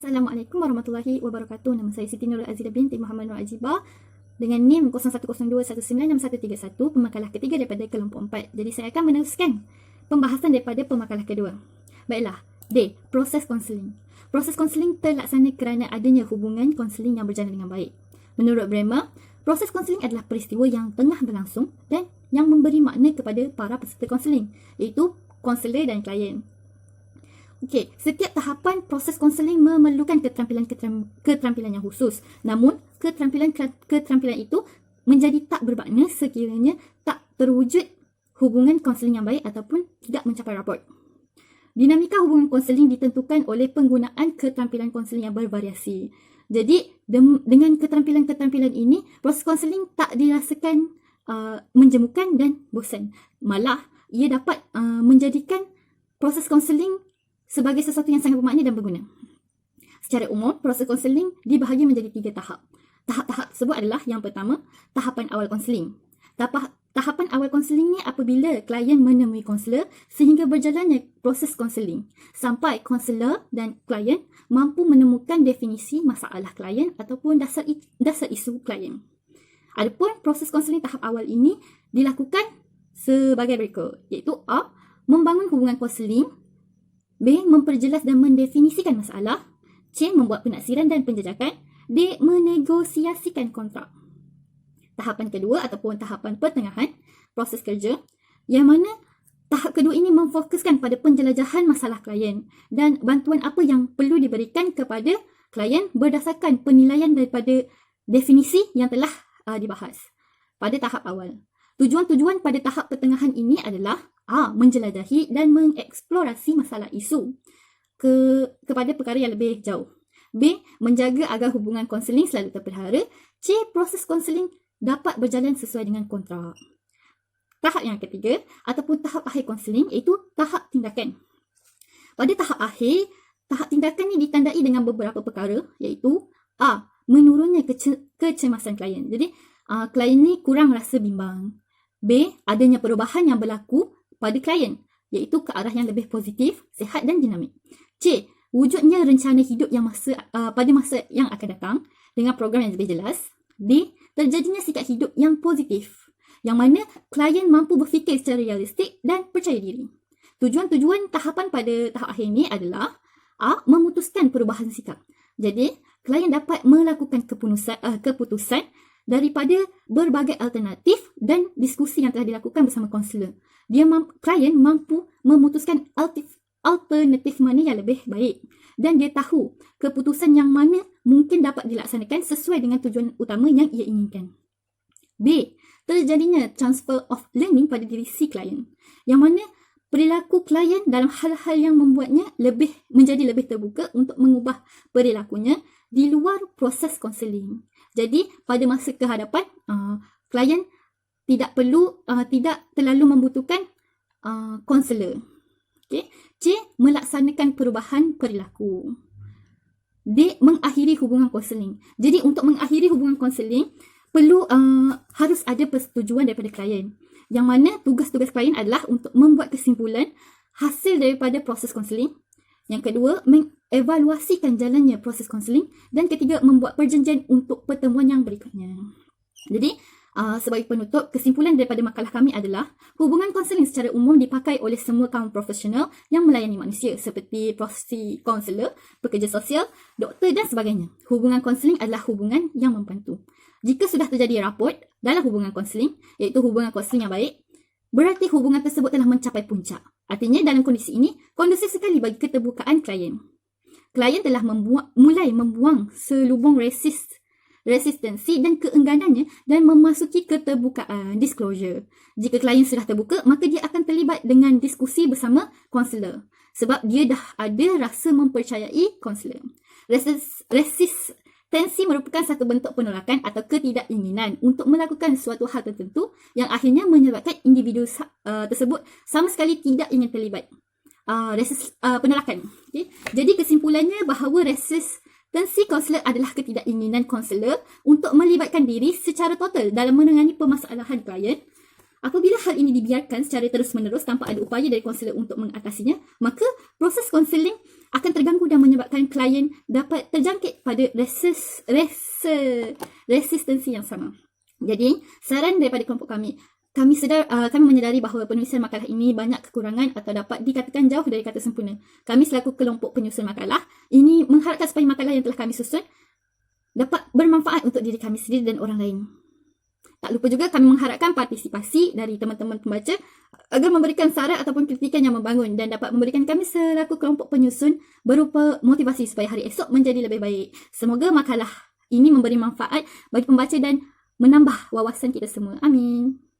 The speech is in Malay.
Assalamualaikum warahmatullahi wabarakatuh. Nama saya Siti Nurul Aziza binti Muhammad Nur Ajibah dengan NIM 01021961, pemakalah ketiga daripada kelompok 4. Jadi saya akan meneruskan pembahasan daripada pemakalah kedua. Baiklah, D. Proses konseling. Proses konseling terlaksana kerana adanya hubungan konseling yang berjalan dengan baik. Menurut Bremer, proses konseling adalah peristiwa yang tengah berlangsung dan yang memberi makna kepada para peserta konseling, iaitu konselor dan klien. Okey, setiap tahapan proses konseling memerlukan keterampilan yang khusus. Namun, keterampilan itu menjadi tak bermakna sekiranya tak terwujud hubungan konseling yang baik ataupun tidak mencapai raport. Dinamika hubungan konseling ditentukan oleh penggunaan keterampilan konseling yang bervariasi. Jadi, dengan keterampilan ini, proses konseling tak dirasakan menjemukan dan bosan. Malah, ia dapat menjadikan proses konseling sebagai sesuatu yang sangat bermakna dan berguna. Secara umum, proses konseling dibahagi menjadi 3 tahap. Tahap-tahap tersebut adalah yang pertama, tahapan awal konseling. Tahapan awal konseling ni apabila klien menemui konselor sehingga berjalannya proses konseling sampai konselor dan klien mampu menemukan definisi masalah klien ataupun dasar isu klien. Adapun proses konseling tahap awal ini dilakukan sebagai berikut, iaitu A. Membangun hubungan konseling. B. Memperjelas dan mendefinisikan masalah. C. Membuat penaksiran dan penjajakan. D. Menegosiasikan kontrak. Tahapan kedua ataupun tahapan pertengahan, proses kerja, yang mana tahap kedua ini memfokuskan pada penjelajahan masalah klien dan bantuan apa yang perlu diberikan kepada klien berdasarkan penilaian daripada definisi yang telah dibahas pada tahap awal. Tujuan-tujuan pada tahap pertengahan ini adalah A. Menjelajahi dan mengeksplorasi masalah isu kepada perkara yang lebih jauh. B. Menjaga agar hubungan konseling selalu terpelihara. C. Proses konseling dapat berjalan sesuai dengan kontrak. Tahap yang ketiga ataupun tahap akhir konseling iaitu tahap tindakan. Pada tahap akhir, tahap tindakan ini ditandai dengan beberapa perkara iaitu A. Menurunnya kecemasan klien. Jadi, klien ni kurang rasa bimbang. B. Adanya perubahan yang berlaku pada klien, iaitu ke arah yang lebih positif, sihat dan dinamik. C. Wujudnya rencana hidup yang pada masa yang akan datang dengan program yang lebih jelas. D. Terjadinya sikap hidup yang positif, yang mana klien mampu berfikir secara realistik dan percaya diri. Tujuan-tujuan tahapan pada tahap akhir ini adalah A. Memutuskan perubahan sikap. Jadi, klien dapat melakukan keputusan daripada berbagai alternatif dan diskusi yang telah dilakukan bersama konselor. Klien mampu memutuskan alternatif mana yang lebih baik dan dia tahu keputusan yang mana mungkin dapat dilaksanakan sesuai dengan tujuan utama yang ia inginkan. B. Terjadinya transfer of learning pada diri si klien, yang mana perilaku klien dalam hal-hal yang membuatnya menjadi lebih terbuka untuk mengubah perilakunya di luar proses konseling. Jadi, pada masa kehadapan, klien tidak terlalu membutuhkan konselor. Okay. C. Melaksanakan perubahan perilaku. D. Mengakhiri hubungan konseling. Jadi, untuk mengakhiri hubungan konseling, harus ada persetujuan daripada klien. Yang mana tugas-tugas klien adalah untuk membuat kesimpulan hasil daripada proses konseling. Yang kedua, mengevaluasikan jalannya proses konseling. Dan ketiga, membuat perjanjian untuk pertemuan yang berikutnya. Jadi, sebagai penutup, kesimpulan daripada makalah kami adalah hubungan konseling secara umum dipakai oleh semua kaum profesional yang melayani manusia seperti profesi konselor, pekerja sosial, doktor dan sebagainya. Hubungan konseling adalah hubungan yang membantu. Jika sudah terjadi raport dalam hubungan konseling, iaitu hubungan konseling yang baik, berarti hubungan tersebut telah mencapai puncak. Artinya dalam kondisi ini, kondusif sekali bagi keterbukaan klien. Klien telah mulai membuang selubung resistensi dan keengganannya dan memasuki keterbukaan, disclosure. Jika klien sudah terbuka, maka dia akan terlibat dengan diskusi bersama konselor sebab dia dah ada rasa mempercayai konselor. Resistensi merupakan satu bentuk penolakan atau ketidakinginan untuk melakukan suatu hal tertentu yang akhirnya menyebabkan individu tersebut sama sekali tidak ingin terlibat. Penolakan. Okay? Jadi kesimpulannya bahawa tensi konselor adalah ketidakinginan konselor untuk melibatkan diri secara total dalam menangani permasalahan klien. Apabila hal ini dibiarkan secara terus-menerus tanpa ada upaya dari konselor untuk mengatasinya, maka proses konseling akan terganggu dan menyebabkan klien dapat terjangkit pada resistensi yang sama. Jadi, saran daripada kelompok kami menyedari bahawa penulisan makalah ini banyak kekurangan atau dapat dikatakan jauh dari kata sempurna. Kami selaku kelompok penyusun makalah ini mengharapkan supaya makalah yang telah kami susun dapat bermanfaat untuk diri kami sendiri dan orang lain. Tak lupa juga kami mengharapkan partisipasi dari teman-teman pembaca agar memberikan saran ataupun kritikan yang membangun dan dapat memberikan kami selaku kelompok penyusun berupa motivasi supaya hari esok menjadi lebih baik. Semoga makalah ini memberi manfaat bagi pembaca dan menambah wawasan kita semua. Amin.